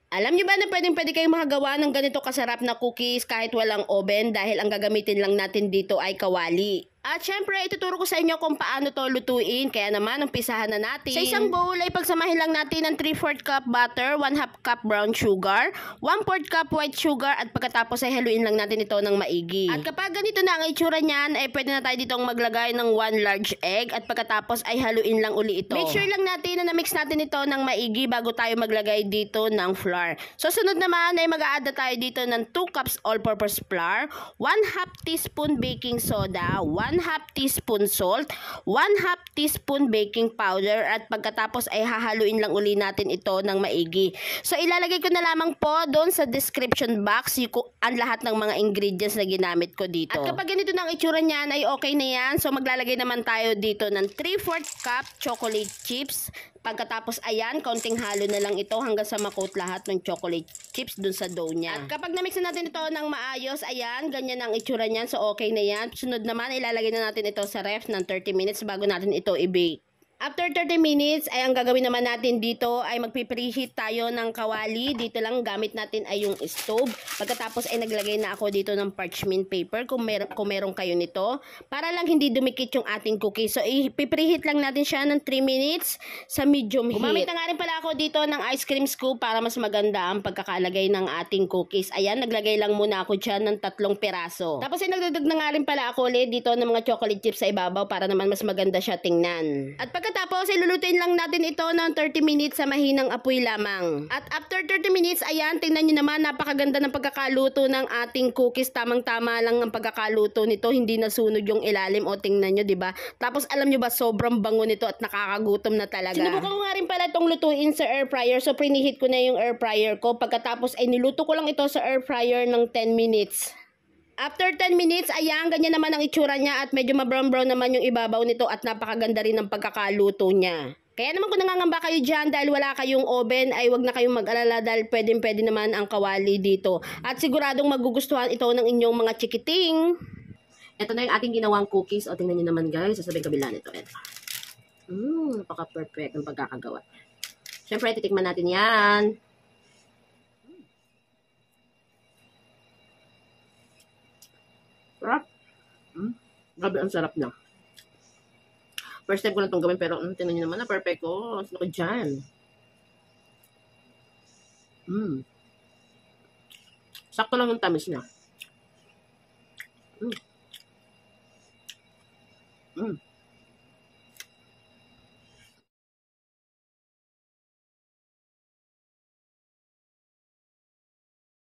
Alam niyo ba na pwede kayong makagawa ng ganito kasarap na cookies kahit walang oven dahil ang gagamitin lang natin dito ay kawali. At syempre, ituturo ko sa inyo kung paano to lutuin. Kaya naman, umpisahan na natin. Sa isang bowl ay pagsamahin lang natin ng 3/4 cup butter, 1/2 cup brown sugar, 1/4 cup white sugar, at pagkatapos ay haluin lang natin ito ng maigi. At kapag ganito na ang itsura niyan, ay pwede na tayo ditong maglagay ng 1 large egg at pagkatapos ay haluin lang uli ito. Make sure lang natin na na-mix natin ito ng maigi bago tayo maglagay dito ng flour. So sunod naman ay mag-a-add na tayo dito ng 2 cups all-purpose flour, 1/2 teaspoon baking soda, 1/2 teaspoon salt, 1/2 teaspoon baking powder, at pagkatapos ay hahaluin lang uli natin ito ng maigi. So ilalagay ko na lamang po doon sa description box ang lahat ng mga ingredients na ginamit ko dito. At kapag ganito na ang itsura niyan ay okay na yan. So maglalagay naman tayo dito ng 3/4 cup chocolate chips. Pagkatapos ayan, konting halo na lang ito hanggang sa makot lahat ng chocolate chips dun sa dough niya. At kapag na-mix na natin ito ng maayos, ayan, ganyan ang itsura niyan. So okay na yan. Sunod naman, ilalagay na natin ito sa ref ng 30 minutes bago natin ito i-bake. After 30 minutes, ay ang gagawin naman natin dito ay magpipreheat tayo ng kawali. Dito lang gamit natin ay yung stove. Pagkatapos ay naglagay na ako dito ng parchment paper kung meron kayo nito. Para lang hindi dumikit yung ating cookie. So ipipreheat lang natin siya ng 3 minutes sa medium heat. Gumamit na nga rin pala ako dito ng ice cream scoop para mas maganda ang pagkakalagay ng ating cookies. Ayan, naglagay lang muna ako dyan ng 3 piraso. Tapos ay nagdagdag na nga rin pala ako ulit dito ng mga chocolate chips sa ibabaw para naman mas maganda siya tingnan. At pagkatapos, ilulutuin lang natin ito ng 30 minutes sa mahinang apoy lamang. At after 30 minutes, ayan, tingnan nyo naman, napakaganda ng pagkakaluto ng ating cookies. Tamang-tama lang ang pagkakaluto nito, hindi nasunog yung ilalim. O tingnan nyo, diba? Tapos alam nyo ba, sobrang bango nito at nakakagutom na talaga. Sinubukan ko nga rin pala itong lutuin sa air fryer. So preheat ko na yung air fryer ko. Pagkatapos ay niluto ko lang ito sa air fryer ng 10 minutes. After 10 minutes, ayan, ganyan naman ang itsura niya at medyo ma-brown-brown naman yung ibabaw nito at napakaganda rin ng pagkakaluto niya. Kaya naman kung nangangamba kayo dyan dahil wala kayong oven, ay wag na kayong mag-alala dahil pwede naman ang kawali dito. At siguradong magugustuhan ito ng inyong mga chikiting. Ito na yung ating ginawang cookies. O, tingnan nyo naman guys, sa kabila nito. Ito. Napaka-perfect ang pagkakagawa. Siyempre, titikman natin yan. Sarap. Grabe, ang sarap na. First time ko na itong gawin, pero tingnan nyo naman na perfect ko. Sino ko dyan? Sakto lang yung tamis niya.